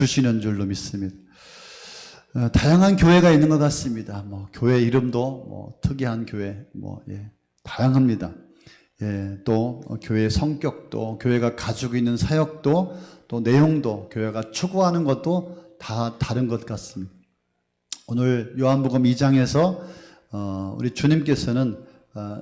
주시는 줄로 믿습니다. 다양한 교회가 있는 것 같습니다. 교회 이름도 특이한 교회, 다양합니다. 또 교회의 성격도, 교회가 가지고 있는 사역도, 또 내용도, 교회가 추구하는 것도 다 다른 것 같습니다. 오늘 요한복음 2장에서 우리 주님께서는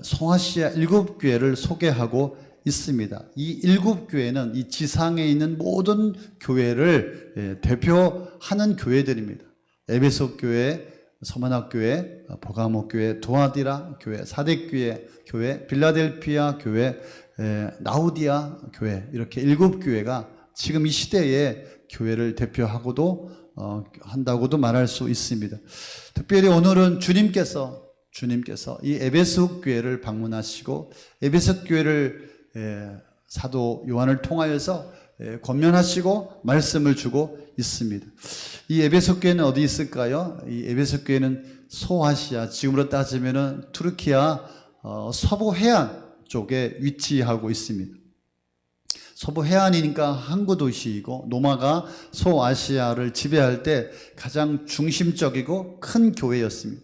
송아시아 7교회를 소개하고 있습니다. 이 7교회는 이 지상에 있는 모든 교회를 대표하는 교회들입니다. 에베소 교회, 서머나 교회, 버가모 교회, 도아디라 교회, 사뎃교회, 교회, 빌라델피아 교회, 라우디아 교회, 이렇게 7교회가 지금 이 시대의 교회를 대표하고도 한다고도 말할 수 있습니다. 특별히 오늘은 주님께서 이 에베소 교회를 방문하시고 에베소 교회를 사도 요한을 통하여서 권면하시고 말씀을 주고 있습니다. 이 에베소 교회는 어디 있을까요? 이 에베소 교회는 소아시아, 지금으로 따지면은 투르키아 서부 해안 쪽에 위치하고 있습니다. 서부 해안이니까 항구 도시이고 로마가 소아시아를 지배할 때 가장 중심적이고 큰 교회였습니다.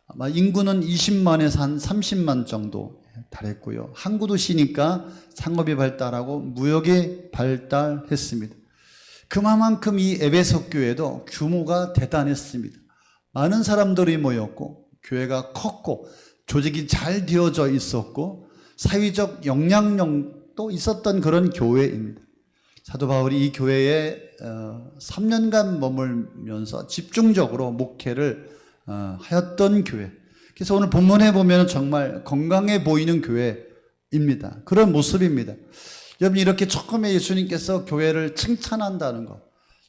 아마 인구는 20만에서 한 30만 정도 달했고요. 항구 도시니까 상업이 발달하고 무역이 발달했습니다. 그만큼 이 에베소 교회도 규모가 대단했습니다. 많은 사람들이 모였고 교회가 컸고 조직이 잘 되어져 있었고 사회적 영향력도 있었던 그런 교회입니다. 사도 바울이 이 교회에 3년간 머물면서 집중적으로 목회를 하였던 교회. 그래서 오늘 본문에 보면 정말 건강해 보이는 교회입니다. 그런 모습입니다. 여러분, 이렇게 처음에 예수님께서 교회를 칭찬한다는 것,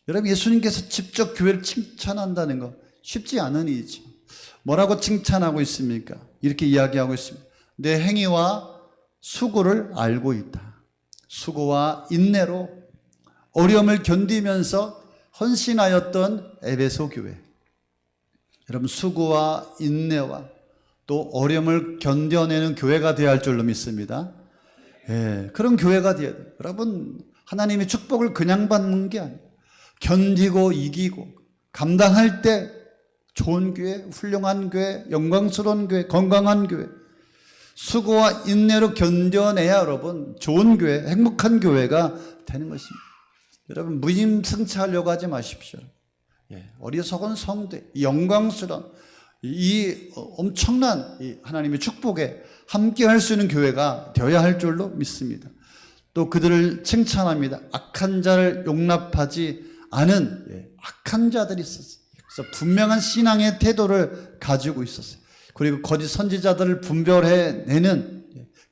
여러분 예수님께서 직접 교회를 칭찬한다는 것 쉽지 않은 일이죠. 뭐라고 칭찬하고 있습니까? 이렇게 이야기하고 있습니다. 내 행위와 수고를 알고 있다. 수고와 인내로 어려움을 견디면서 헌신하였던 에베소 교회. 여러분, 수고와 인내와 또 어려움을 견뎌내는 교회가 되어야 할 줄로 믿습니다. 그런 교회가 되어야 돼요. 여러분, 하나님의 축복을 그냥 받는 게 아니에요. 견디고 이기고 감당할 때 좋은 교회, 훌륭한 교회, 영광스러운 교회, 건강한 교회, 수고와 인내로 견뎌내야 여러분 좋은 교회, 행복한 교회가 되는 것입니다. 여러분, 무임승차하려고 하지 마십시오. 어리석은 성대, 영광스러운 이 엄청난 하나님의 축복에 함께 할 수 있는 교회가 되어야 할 줄로 믿습니다. 또 그들을 칭찬합니다. 악한 자를 용납하지 않은 악한 자들이 있었어요. 그래서 분명한 신앙의 태도를 가지고 있었어요. 그리고 거짓 선지자들을 분별해내는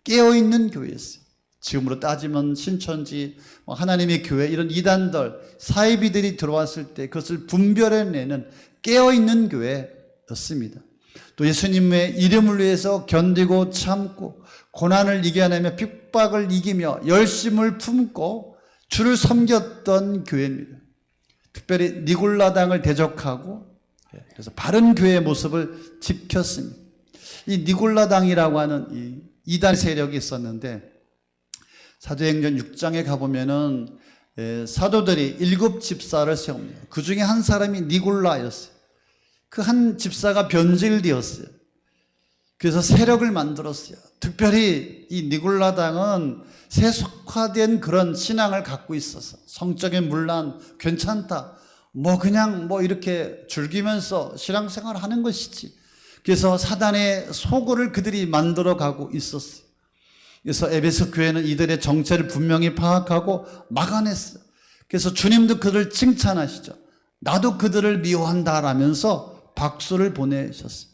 깨어있는 교회였어요. 지금으로 따지면 신천지, 하나님의 교회, 이런 이단들, 사이비들이 들어왔을 때 그것을 분별해내는 깨어있는 교회였습니다. 또 예수님의 이름을 위해서 견디고 참고 고난을 이겨내며 핍박을 이기며 열심을 품고 주를 섬겼던 교회입니다. 특별히 니골라당을 대적하고 그래서 바른 교회의 모습을 지켰습니다. 이 니골라당이라고 하는 이 이단 세력이 있었는데 사도행전 6장에 가보면은 사도들이 7 집사를 세웁니다. 그 중에 한 사람이 니골라였어요. 그 한 집사가 변질되었어요. 그래서 세력을 만들었어요. 특별히 이 니골라당은 세속화된 그런 신앙을 갖고 있어서 성적인 문란 괜찮다. 그냥 이렇게 즐기면서 신앙생활을 하는 것이지. 그래서 사단의 소굴을 그들이 만들어 가고 있었어요. 그래서 에베소 교회는 이들의 정체를 분명히 파악하고 막아냈어요. 그래서 주님도 그들을 칭찬하시죠. 나도 그들을 미워한다라면서 박수를 보내셨어요.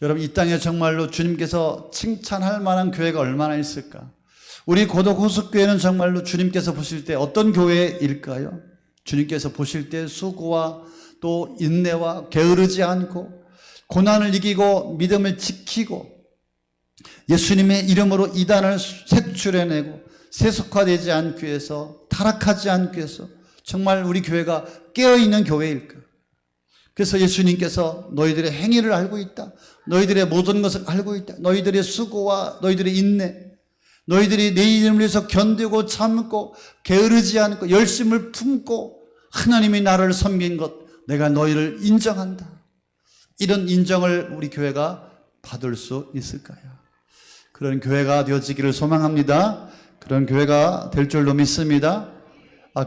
여러분, 이 땅에 정말로 주님께서 칭찬할 만한 교회가 얼마나 있을까? 우리 고독 호숫교회는 정말로 주님께서 보실 때 어떤 교회일까요? 주님께서 보실 때 수고와 또 인내와 게으르지 않고 고난을 이기고 믿음을 지키고 예수님의 이름으로 이단을 색출해내고 세속화되지 않기 위해서, 타락하지 않기 위해서 정말 우리 교회가 깨어있는 교회일까? 그래서 예수님께서 너희들의 행위를 알고 있다. 너희들의 모든 것을 알고 있다. 너희들의 수고와 너희들의 인내, 너희들이 내 이름을 위해서 견디고 참고 게으르지 않고 열심을 품고 하나님이 나를 섬긴 것, 내가 너희를 인정한다. 이런 인정을 우리 교회가 받을 수 있을까요? 그런 교회가 되어지기를 소망합니다. 그런 교회가 될 줄로 믿습니다.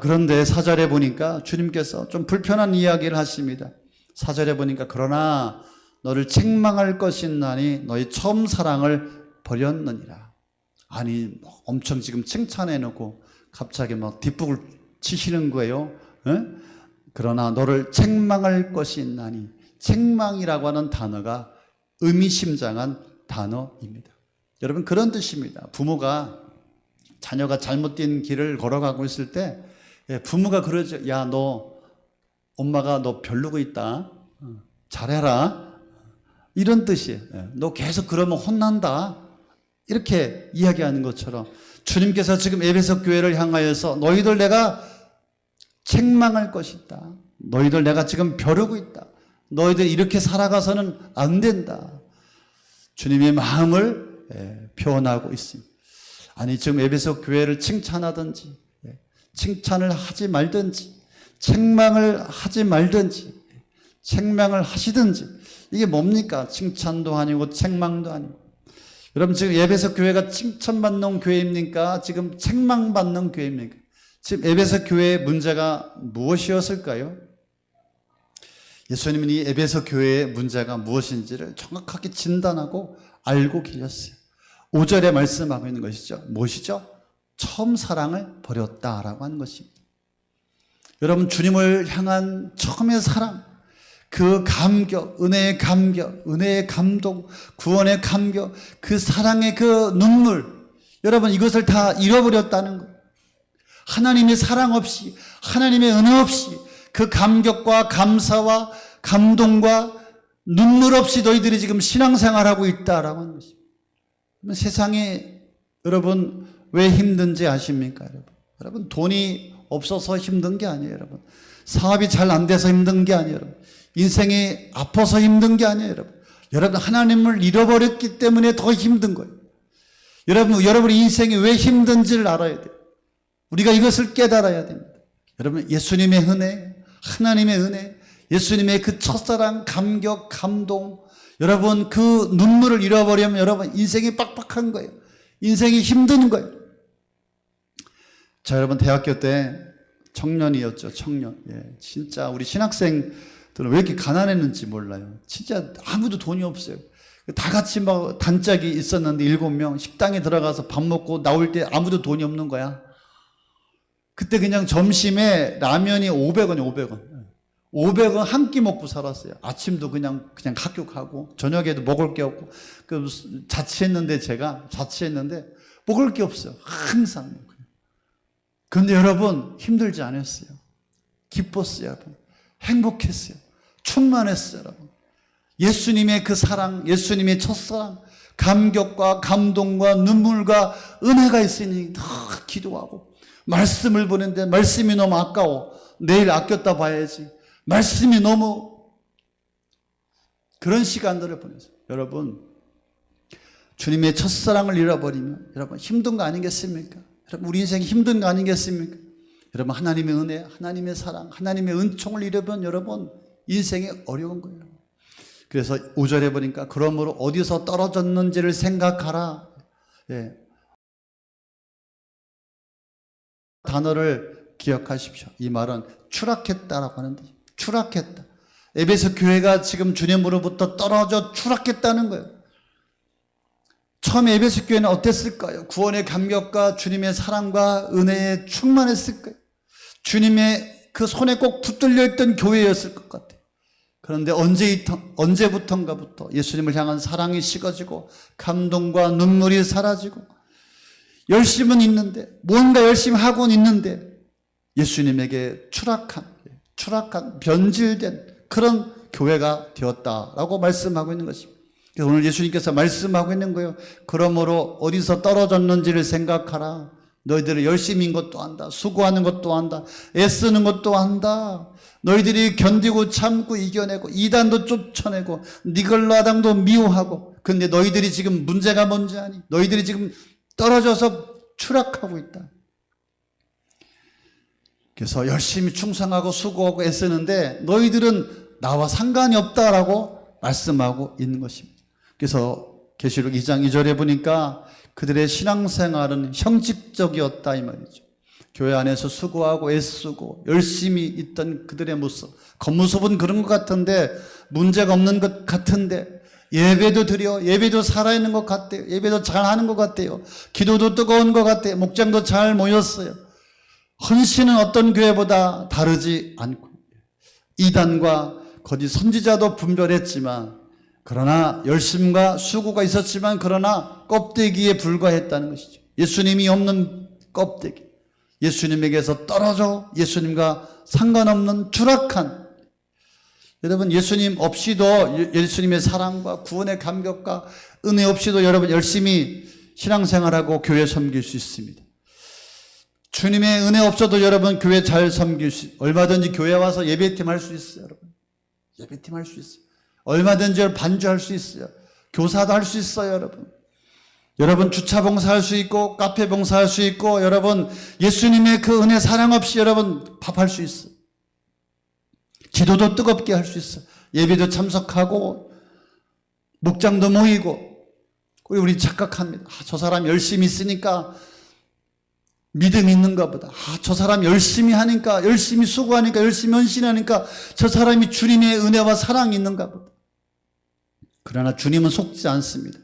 그런데 4절에 보니까 주님께서 좀 불편한 이야기를 하십니다. 4절에 보니까 그러나 너를 책망할 것이나니 너희 처음 사랑을 버렸느니라. 아니 엄청 지금 칭찬해놓고 갑자기 막 뒷북을 치시는 거예요. 에? 그러나 너를 책망할 것이 있나니, 책망이라고 하는 단어가 의미심장한 단어입니다. 여러분 그런 뜻입니다. 부모가 자녀가 잘못된 길을 걸어가고 있을 때 부모가 그러죠. 야, 너 엄마가 너 별로고 있다. 잘해라. 이런 뜻이에요. 너 계속 그러면 혼난다. 이렇게 이야기하는 것처럼 주님께서 지금 에베소 교회를 향하여서 너희들 내가 책망할 것이다. 너희들 내가 지금 벼르고 있다. 너희들 이렇게 살아가서는 안 된다. 주님의 마음을 표현하고 있습니다. 아니 지금 에베소 교회를 칭찬하든지 칭찬을 하지 말든지 책망을 하지 말든지 책망을 하시든지 이게 뭡니까? 칭찬도 아니고 책망도 아니고. 여러분 지금 에베소 교회가 칭찬받는 교회입니까? 지금 책망받는 교회입니까? 지금 에베소 교회의 문제가 무엇이었을까요? 예수님은 이 에베소 교회의 문제가 무엇인지를 정확하게 진단하고 알고 계셨어요. 5절에 말씀하고 있는 것이죠. 무엇이죠? 처음 사랑을 버렸다라고 하는 것입니다. 여러분 주님을 향한 처음의 사랑, 그 감격, 은혜의 감격, 은혜의 감동, 구원의 감격, 그 사랑의 그 눈물, 여러분 이것을 다 잃어버렸다는 거예요. 하나님의 사랑 없이, 하나님의 은혜 없이, 그 감격과 감사와 감동과 눈물 없이 너희들이 지금 신앙생활하고 있다라고 하는 것입니다. 세상에 여러분 왜 힘든지 아십니까? 여러분 돈이 없어서 힘든 게 아니에요. 여러분 사업이 잘 안 돼서 힘든 게 아니에요. 여러분 인생이 아파서 힘든 게 아니에요. 여러분 하나님을 잃어버렸기 때문에 더 힘든 거예요. 여러분의 인생이 왜 힘든지를 알아야 돼요. 우리가 이것을 깨달아야 됩니다. 여러분 예수님의 은혜, 하나님의 은혜, 예수님의 그 첫사랑, 감격, 감동, 여러분 그 눈물을 잃어버리면 여러분 인생이 빡빡한 거예요. 인생이 힘든 거예요. 자, 여러분 대학교 때 청년이었죠. 청년. 진짜 우리 신학생들은 왜 이렇게 가난했는지 몰라요. 진짜 아무도 돈이 없어요. 다 같이 막 단짝이 있었는데 7명 식당에 들어가서 밥 먹고 나올 때 아무도 돈이 없는 거야. 그때 그냥 점심에 라면이 500원이에요. 500원. 500원 한 끼 먹고 살았어요. 아침도 그냥 학교 가고 저녁에도 먹을 게 없고 자취했는데 먹을 게 없어요. 항상. 그런데 여러분 힘들지 않았어요. 기뻤어요. 여러분. 행복했어요. 충만했어요. 여러분. 예수님의 그 사랑, 예수님의 첫사랑, 감격과 감동과 눈물과 은혜가 있으니 더 기도하고 말씀을 보는데 말씀이 너무 아까워. 내일 아꼈다 봐야지. 말씀이 너무 그런 시간들을 보내세요. 여러분 주님의 첫사랑을 잃어버리면 여러분 힘든 거 아니겠습니까? 여러분 우리 인생이 힘든 거 아니겠습니까? 여러분 하나님의 은혜, 하나님의 사랑, 하나님의 은총을 잃으면 여러분 인생이 어려운 거예요. 그래서 5절에 보니까 그러므로 어디서 떨어졌는지를 생각하라. 단어를 기억하십시오. 이 말은 추락했다라고 하는 뜻이에요. 추락했다. 에베소 교회가 지금 주님으로부터 떨어져 추락했다는 거예요. 처음에 에베소 교회는 어땠을까요? 구원의 감격과 주님의 사랑과 은혜에 충만했을까요? 주님의 그 손에 꼭 붙들려 있던 교회였을 것 같아요. 그런데 언제부턴가부터 예수님을 향한 사랑이 식어지고 감동과 눈물이 사라지고 열심은 있는데 뭔가 열심히 하고는 있는데 예수님에게 추락한 변질된 그런 교회가 되었다라고 말씀하고 있는 것입니다. 그래서 오늘 예수님께서 말씀하고 있는 거예요. 그러므로 어디서 떨어졌는지를 생각하라. 너희들이 열심인 것도 안다. 수고하는 것도 안다. 애쓰는 것도 안다. 너희들이 견디고 참고 이겨내고 이단도 쫓아내고 니글라당도 미워하고 근데 너희들이 지금 문제가 뭔지 아니? 너희들이 지금 떨어져서 추락하고 있다. 그래서 열심히 충성하고 수고하고 애쓰는데 너희들은 나와 상관이 없다라고 말씀하고 있는 것입니다. 그래서 계시록 2장 2절에 보니까 그들의 신앙생활은 형식적이었다 이 말이죠. 교회 안에서 수고하고 애쓰고 열심히 있던 그들의 모습, 겉모습은 그런 것 같은데 문제가 없는 것 같은데 예배도 드려, 예배도 살아있는 것 같대요. 예배도 잘하는 것 같대요. 기도도 뜨거운 것 같대요. 목장도 잘 모였어요. 헌신은 어떤 교회보다 다르지 않고 이단과 거짓 선지자도 분별했지만 그러나 열심과 수고가 있었지만 그러나 껍데기에 불과했다는 것이죠. 예수님이 없는 껍데기, 예수님에게서 떨어져 예수님과 상관없는 추락한, 여러분 예수님 없이도 예수님의 사랑과 구원의 감격과 은혜 없이도 여러분 열심히 신앙생활하고 교회 섬길 수 있습니다. 주님의 은혜 없어도 여러분 교회 잘 섬길 수 있어요. 얼마든지 교회 와서 예배팀 할 수 있어요. 여러분 예배팀 할 수 있어요. 얼마든지 반주할 수 있어요. 교사도 할 수 있어요. 여러분 주차 봉사할 수 있고 카페 봉사할 수 있고 여러분 예수님의 그 은혜 사랑 없이 여러분 밥할 수 있어요. 기도도 뜨겁게 할 수 있어요. 예배도 참석하고 목장도 모이고. 우리 착각합니다. 저 사람 열심히 있으니까 믿음이 있는가 보다. 저 사람 열심히 하니까, 열심히 수고하니까, 열심히 헌신하니까 저 사람이 주님의 은혜와 사랑이 있는가 보다. 그러나 주님은 속지 않습니다.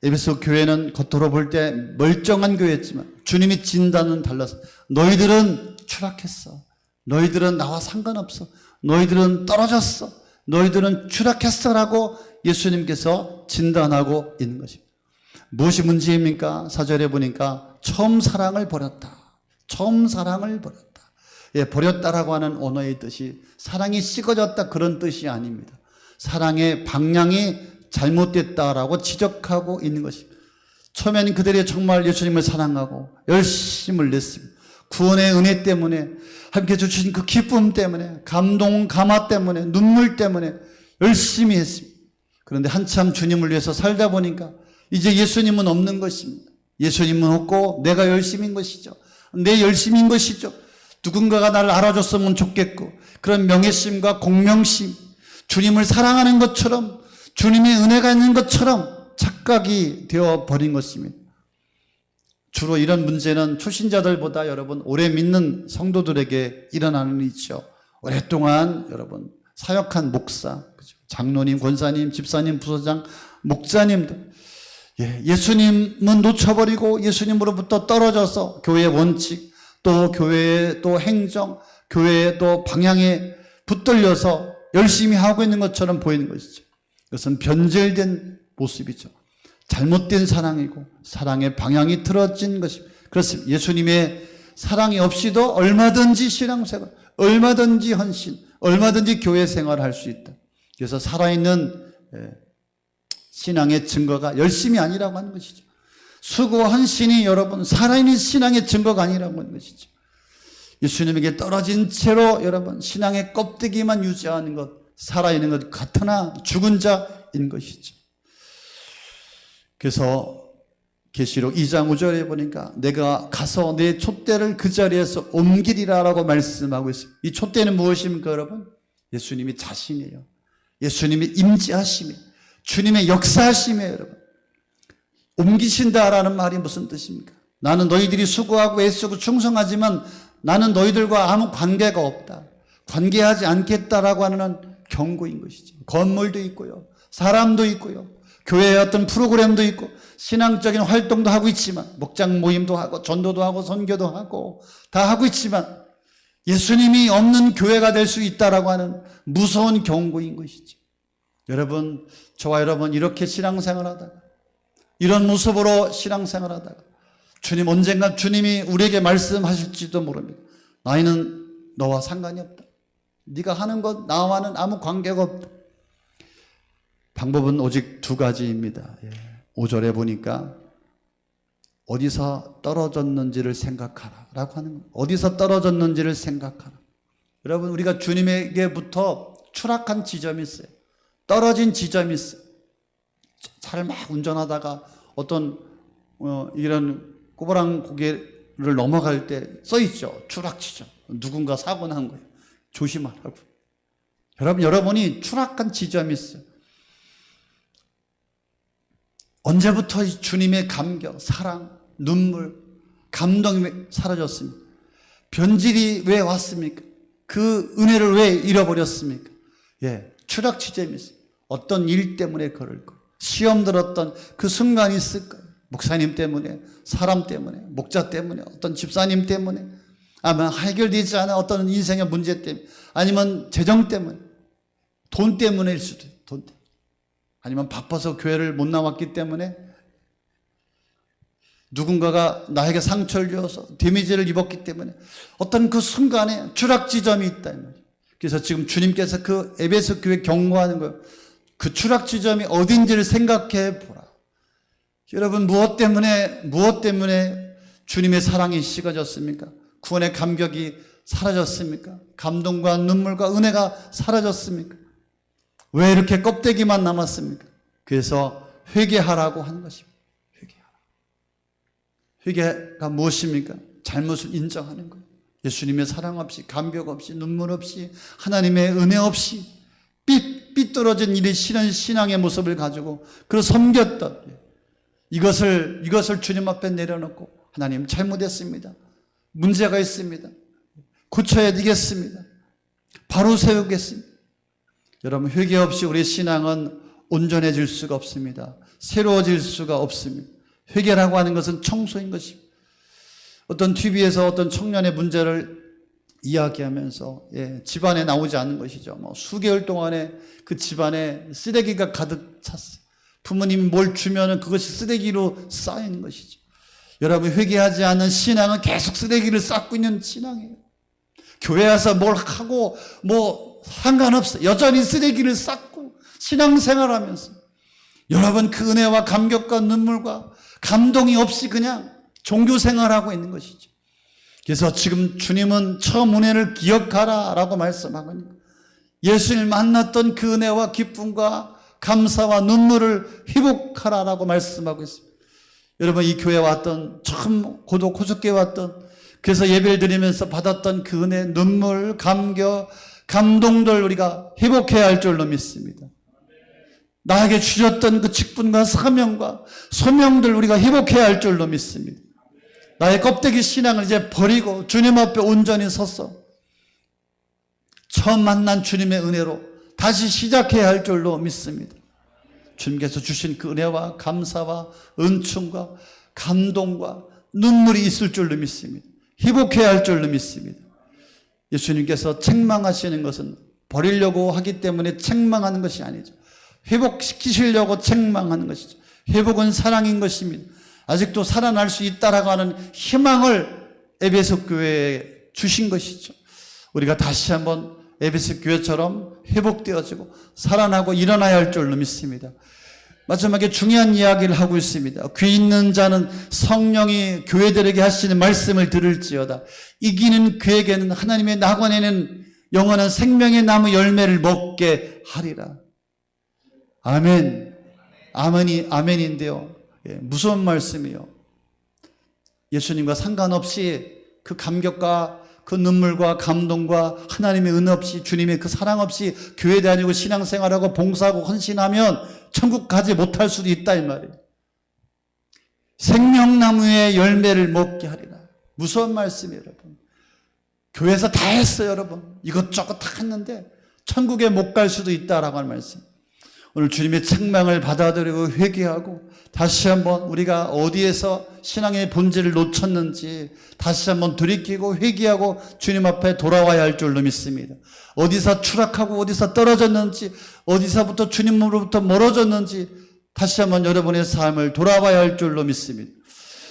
에베소 교회는 겉으로 볼 때 멀쩡한 교회였지만 주님이 진단은 달라서 너희들은 추락했어. 너희들은 나와 상관없어. 너희들은 떨어졌어. 너희들은 추락했어라고 예수님께서 진단하고 있는 것입니다. 무엇이 문제입니까? 4절에 보니까 처음 사랑을 버렸다. 처음 사랑을 버렸다. 예, 버렸다라고 하는 언어의 뜻이 사랑이 식어졌다 그런 뜻이 아닙니다. 사랑의 방향이 잘못됐다라고 지적하고 있는 것입니다. 처음에는 그들이 정말 예수님을 사랑하고 열심을 냈습니다. 구원의 은혜 때문에 함께 주신 그 기쁨 때문에 감동, 감화 때문에 눈물 때문에 열심히 했습니다. 그런데 한참 주님을 위해서 살다 보니까 이제 예수님은 없는 것입니다. 예수님은 없고 내가 열심인 것이죠. 내 열심인 것이죠. 누군가가 나를 알아줬으면 좋겠고 그런 명예심과 공명심, 주님을 사랑하는 것처럼 주님의 은혜가 있는 것처럼 착각이 되어버린 것입니다. 주로 이런 문제는 초신자들보다 여러분 오래 믿는 성도들에게 일어나는 일이죠. 오랫동안 여러분 사역한 목사, 장로님, 권사님, 집사님, 부서장, 목자님들, 예수님은 놓쳐버리고 예수님으로부터 떨어져서 교회의 원칙, 또 교회의 또 행정, 교회의 또 방향에 붙들려서 열심히 하고 있는 것처럼 보이는 것이죠. 그것은 변절된 모습이죠. 잘못된 사랑이고 사랑의 방향이 틀어진 것입니다. 그렇습니다. 예수님의 사랑이 없이도 얼마든지 신앙생활, 얼마든지 헌신, 얼마든지 교회 생활을 할 수 있다. 그래서 살아있는 신앙의 증거가 열심이 아니라고 하는 것이죠. 수고 헌신이 여러분 살아있는 신앙의 증거가 아니라고 하는 것이죠. 예수님에게 떨어진 채로 여러분 신앙의 껍데기만 유지하는 것, 살아있는 것 같으나 죽은 자인 것이죠. 그래서 계시록 2장 5절에 보니까 내가 가서 내 촛대를 그 자리에서 옮기리라라고 말씀하고 있습니다. 이 촛대는 무엇입니까 여러분? 예수님이 자신이에요. 예수님이 임재하심이에요. 주님의 역사하심이에요 여러분. 옮기신다라는 말이 무슨 뜻입니까? 나는 너희들이 수고하고 애쓰고 충성하지만 나는 너희들과 아무 관계가 없다. 관계하지 않겠다라고 하는 경고인 것이죠. 건물도 있고요. 사람도 있고요. 교회의 어떤 프로그램도 있고 신앙적인 활동도 하고 있지만 목장 모임도 하고 전도도 하고 선교도 하고 다 하고 있지만 예수님이 없는 교회가 될 수 있다라고 하는 무서운 경고인 것이죠. 여러분, 저와 여러분 이렇게 신앙생활하다가 이런 모습으로 신앙생활하다가 주님 언젠가 주님이 우리에게 말씀하실지도 모릅니다. 나이는 너와 상관이 없다. 네가 하는 것 나와는 아무 관계가 없다. 방법은 오직 두 가지입니다. 5절에 보니까 어디서 떨어졌는지를 생각하라 라고 하는 거예요. 어디서 떨어졌는지를 생각하라. 여러분 우리가 주님에게부터 추락한 지점이 있어요. 떨어진 지점이 있어요. 차를 막 운전하다가 어떤 이런 꼬부랑 고개를 넘어갈 때 써있죠. 추락지점. 누군가 사고 난 거예요. 조심하라고. 여러분이 추락한 지점이 있어요. 언제부터 이 주님의 감격, 사랑, 눈물, 감동이 사라졌습니까? 변질이 왜 왔습니까? 그 은혜를 왜 잃어버렸습니까? 추락 지점이 있어요. 어떤 일 때문에 그럴 거예요. 시험 들었던 그 순간이 있을 거예요. 목사님 때문에, 사람 때문에, 목자 때문에, 어떤 집사님 때문에, 아마 해결되지 않은 어떤 인생의 문제 때문에, 아니면 재정 때문에, 돈 때문에일 수도 있어요. 돈 때문에. 아니면 바빠서 교회를 못 나왔기 때문에, 누군가가 나에게 상처를 주어서 데미지를 입었기 때문에 어떤 그 순간에 추락 지점이 있다. 그래서 지금 주님께서 그 에베소 교회 경고하는 거예요. 그 추락 지점이 어딘지를 생각해 보라. 여러분, 무엇 때문에 주님의 사랑이 식어졌습니까? 구원의 감격이 사라졌습니까? 감동과 눈물과 은혜가 사라졌습니까? 왜 이렇게 껍데기만 남았습니까? 그래서 회개하라고 하는 것입니다. 회개가 무엇입니까? 잘못을 인정하는 거예요. 예수님의 사랑 없이, 감격 없이, 눈물 없이, 하나님의 은혜 없이 삐뚤어진 일이 싫은 신앙의 모습을 가지고 그걸 섬겼던 이것을 주님 앞에 내려놓고, 하나님 잘못했습니다. 문제가 있습니다. 고쳐야 되겠습니다. 바로 세우겠습니다. 여러분, 회개 없이 우리 신앙은 온전해질 수가 없습니다. 새로워질 수가 없습니다. 회개라고 하는 것은 청소인 것입니다. 어떤 TV에서 어떤 청년의 문제를 이야기하면서 집안에 나오지 않는 것이죠. 수개월 동안에 그 집안에 쓰레기가 가득 찼어요. 부모님이 뭘 주면은 그것이 쓰레기로 쌓이는 것이죠. 여러분, 회개하지 않은 신앙은 계속 쓰레기를 쌓고 있는 신앙이에요. 교회 와서 뭘 하고 상관없어요. 여전히 쓰레기를 쌓고 신앙생활하면서 여러분, 그 은혜와 감격과 눈물과 감동이 없이 그냥 종교생활하고 있는 것이죠. 그래서 지금 주님은 처음 은혜를 기억하라 라고 말씀하고 있는 거예요. 예수를 만났던 그 은혜와 기쁨과 감사와 눈물을 회복하라 라고 말씀하고 있습니다. 여러분, 이 교회에 왔던, 처음 고속교회 왔던, 그래서 예배를 드리면서 받았던 그 은혜, 눈물, 감격, 감동들 우리가 회복해야 할 줄로 믿습니다. 나에게 주셨던 그 직분과 사명과 소명들 우리가 회복해야 할 줄로 믿습니다. 나의 껍데기 신앙을 이제 버리고 주님 앞에 온전히 서서 처음 만난 주님의 은혜로 다시 시작해야 할 줄로 믿습니다. 주님께서 주신 그 은혜와 감사와 은총과 감동과 눈물이 있을 줄로 믿습니다. 회복해야 할 줄로 믿습니다. 예수님께서 책망하시는 것은 버리려고 하기 때문에 책망하는 것이 아니죠. 회복시키시려고 책망하는 것이죠. 회복은 사랑인 것입니다. 아직도 살아날 수 있다라고 하는 희망을 에베소 교회에 주신 것이죠. 우리가 다시 한번 에베소 교회처럼 회복되어지고 살아나고 일어나야 할 줄로 믿습니다. 마지막에 중요한 이야기를 하고 있습니다. 귀 있는 자는 성령이 교회들에게 하시는 말씀을 들을지어다. 이기는 그에게는 하나님의 낙원에는 영원한 생명의 나무 열매를 먹게 하리라. 아멘. 아멘인데요. 무서운 말씀이요. 예수님과 상관없이 그 감격과 그 눈물과 감동과 하나님의 은혜 없이, 주님의 그 사랑 없이 교회 다니고 신앙생활하고 봉사하고 헌신하면 천국 가지 못할 수도 있다 이 말이에요. 생명나무의 열매를 먹게 하리라. 무서운 말씀이에요, 여러분. 교회에서 다 했어요, 여러분. 이것저것 다 했는데 천국에 못 갈 수도 있다라고 하는 말씀. 오늘 주님의 책망을 받아들이고 회개하고 다시 한번 우리가 어디에서 신앙의 본질을 놓쳤는지 다시 한번 돌이키고 회개하고 주님 앞에 돌아와야 할 줄로 믿습니다. 어디서 추락하고 어디서 떨어졌는지, 어디서부터 주님으로부터 멀어졌는지 다시 한번 여러분의 삶을 돌아봐야 할 줄로 믿습니다.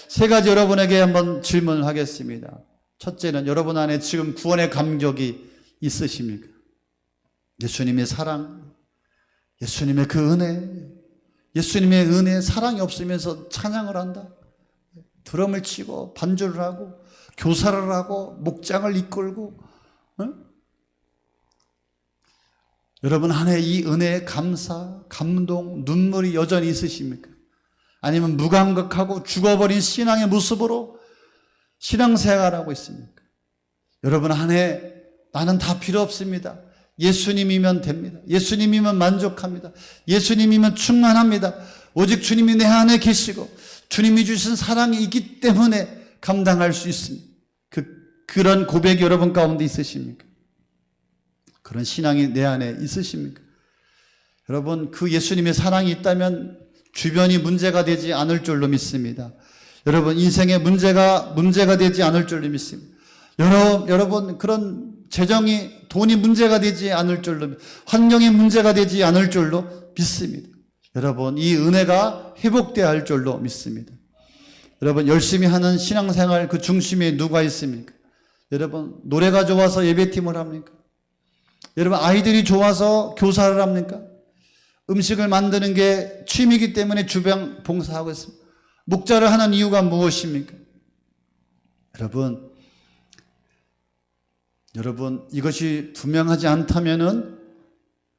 세 가지 여러분에게 한번 질문을 하겠습니다. 첫째는, 여러분 안에 지금 구원의 감격이 있으십니까? 예수님의 사랑, 예수님의 그 은혜, 예수님의 은혜, 사랑이 없으면서 찬양을 한다. 드럼을 치고 반주를 하고 교사를 하고 목장을 이끌고, 여러분 안에 이 은혜의 감사, 감동, 눈물이 여전히 있으십니까? 아니면 무감각하고 죽어버린 신앙의 모습으로 신앙생활하고 있습니까? 여러분, 한 해 나는 다 필요 없습니다. 예수님이면 됩니다. 예수님이면 만족합니다. 예수님이면 충만합니다. 오직 주님이 내 안에 계시고 주님이 주신 사랑이 있기 때문에 감당할 수 있습니다. 그런 고백이 여러분 가운데 있으십니까? 그런 신앙이 내 안에 있으십니까? 여러분, 그 예수님의 사랑이 있다면 주변이 문제가 되지 않을 줄로 믿습니다. 여러분, 인생의 문제가 되지 않을 줄로 믿습니다. 여러분, 그런 재정이, 돈이 문제가 되지 않을 줄로, 환경이 문제가 되지 않을 줄로 믿습니다. 여러분, 이 은혜가 회복되어야 할 줄로 믿습니다. 여러분, 열심히 하는 신앙생활 그 중심에 누가 있습니까? 여러분, 노래가 좋아서 예배팀을 합니까? 여러분, 아이들이 좋아서 교사를 합니까? 음식을 만드는 게 취미이기 때문에 주변 봉사하고 있습니다. 목자를 하는 이유가 무엇입니까? 여러분, 이것이 분명하지 않다면은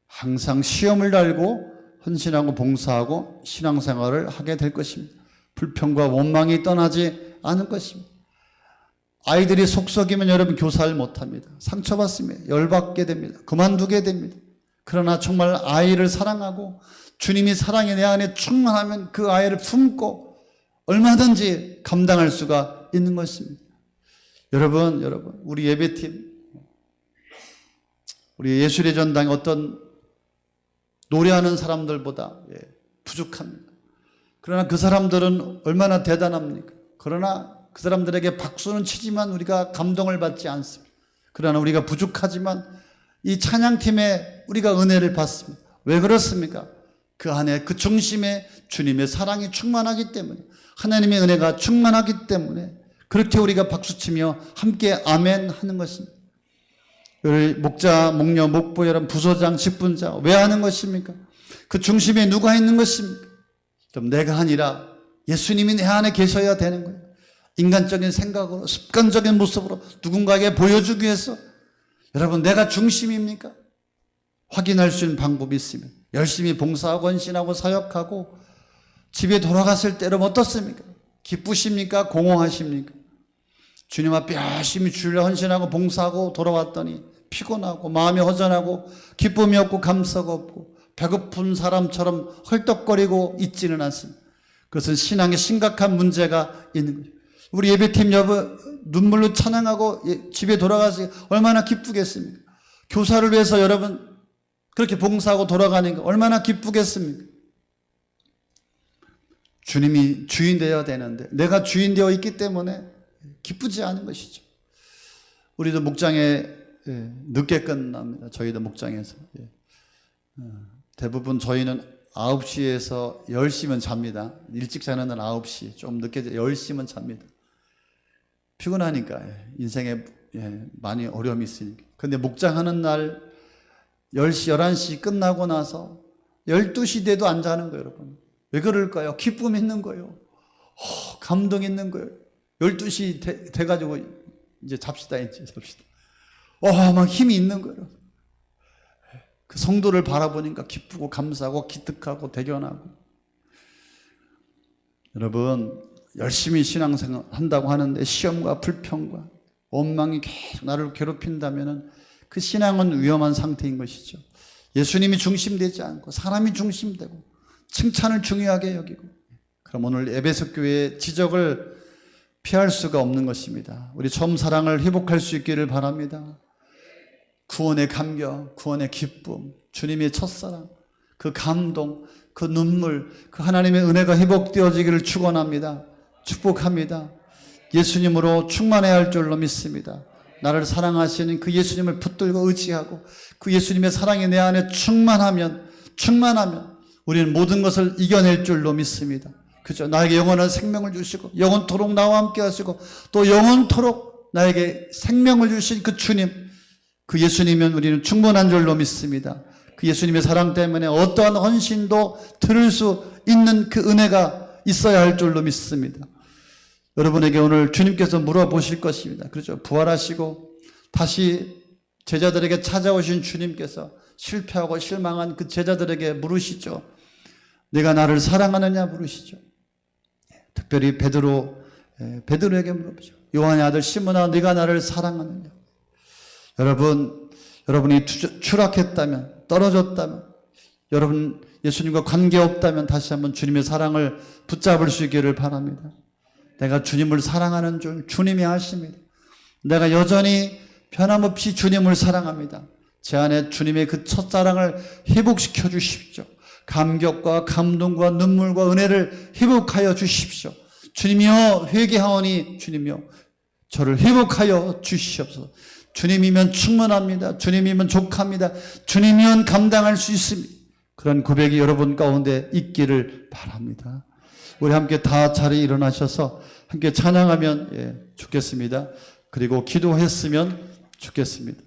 항상 시험을 달고 헌신하고 봉사하고 신앙생활을 하게 될 것입니다. 불평과 원망이 떠나지 않을 것입니다. 아이들이 속썩이면 여러분 교사를 못합니다. 상처받습니다. 열받게 됩니다. 그만두게 됩니다. 그러나 정말 아이를 사랑하고 주님이 사랑이 내 안에 충만하면 그 아이를 품고 얼마든지 감당할 수가 있는 것입니다. 여러분, 우리 예배팀, 우리 예술의 전당에 어떤 노래하는 사람들보다 부족합니다. 그러나 그 사람들은 얼마나 대단합니까? 그러나 그 사람들에게 박수는 치지만 우리가 감동을 받지 않습니다. 그러나 우리가 부족하지만 이 찬양팀에 우리가 은혜를 받습니다. 왜 그렇습니까? 그 안에 그 중심에 주님의 사랑이 충만하기 때문에, 하나님의 은혜가 충만하기 때문에 그렇게 우리가 박수치며 함께 아멘 하는 것입니다. 우리 목자, 목녀, 목보, 여러분, 부소장, 직분자 왜 하는 것입니까? 그 중심에 누가 있는 것입니까? 좀 내가 아니라 예수님이 내 안에 계셔야 되는 거예요. 인간적인 생각으로, 습관적인 모습으로 누군가에게 보여주기 위해서. 여러분, 내가 중심입니까? 확인할 수 있는 방법이 있으면 열심히 봉사하고 헌신하고 사역하고 집에 돌아갔을 때 여러분 어떻습니까? 기쁘십니까? 공허하십니까? 주님 앞에 열심히 주일에 헌신하고 봉사하고 돌아왔더니 피곤하고 마음이 허전하고 기쁨이 없고 감사가 없고 배고픈 사람처럼 헐떡거리고 있지는 않습니다. 그것은 신앙에 심각한 문제가 있는 거죠. 우리 예배팀 여러분 눈물로 찬양하고 집에 돌아가서 얼마나 기쁘겠습니까? 교사를 위해서 여러분 그렇게 봉사하고 돌아가는 거 얼마나 기쁘겠습니까? 주님이 주인 되어야 되는데 내가 주인 되어 있기 때문에 기쁘지 않은 것이죠. 우리도 목장에 늦게 끝납니다. 저희도 목장에서. 대부분 저희는 9시에서 10시면 잡니다. 일찍 자는 날 9시, 좀 늦게 10시면 잡니다. 피곤하니까 인생에 많이 어려움이 있으니까. 근데 목장하는 날 10시, 11시 끝나고 나서 12시 돼도 안 자는 거예요, 여러분. 왜 그럴까요? 기쁨 있는 거예요. 감동 있는 거예요. 12시 돼가지고 이제 잡시다. 막 힘이 있는 거예요. 그 성도를 바라보니까 기쁘고 감사하고 기특하고 대견하고. 여러분, 열심히 신앙생활 한다고 하는데 시험과 불평과 원망이 계속 나를 괴롭힌다면 그 신앙은 위험한 상태인 것이죠. 예수님이 중심되지 않고 사람이 중심되고 칭찬을 중요하게 여기고, 그럼 오늘 에베소 교회의 지적을 피할 수가 없는 것입니다. 우리 처음 사랑을 회복할 수 있기를 바랍니다. 구원의 감격, 구원의 기쁨, 주님의 첫사랑, 그 감동, 그 눈물, 그 하나님의 은혜가 회복되어지기를 축원합니다. 축복합니다. 예수님으로 충만해야 할 줄로 믿습니다. 나를 사랑하시는 그 예수님을 붙들고 의지하고 그 예수님의 사랑이 내 안에 충만하면 우리는 모든 것을 이겨낼 줄로 믿습니다. 그죠? 나에게 영원한 생명을 주시고 영원토록 나와 함께 하시고 또 영원토록 나에게 생명을 주신 그 주님, 그 예수님은 우리는 충분한 줄로 믿습니다. 그 예수님의 사랑 때문에 어떠한 헌신도 들을 수 있는 그 은혜가 있어야 할 줄로 믿습니다. 여러분에게 오늘 주님께서 물어보실 것입니다. 그렇죠? 부활하시고 다시 제자들에게 찾아오신 주님께서 실패하고 실망한 그 제자들에게 물으시죠. 내가 나를 사랑하느냐 물으시죠. 특별히 베드로에게 물어보죠. 요한의 아들 시몬아, 네가 나를 사랑하느냐? 여러분이 추락했다면, 떨어졌다면, 여러분 예수님과 관계없다면 다시 한번 주님의 사랑을 붙잡을 수 있기를 바랍니다. 내가 주님을 사랑하는 줄 주님이 아십니다. 내가 여전히 변함없이 주님을 사랑합니다. 제 안에 주님의 그 첫사랑을 회복시켜 주십시오. 감격과 감동과 눈물과 은혜를 회복하여 주십시오. 주님이여 회개하오니 주님이여 저를 회복하여 주시옵소서. 주님이면 충분합니다. 주님이면 족합니다. 주님이면 감당할 수 있습니다. 그런 고백이 여러분 가운데 있기를 바랍니다. 우리 함께 다 자리에 일어나셔서 함께 찬양하면 좋겠습니다. 그리고 기도했으면 좋겠습니다.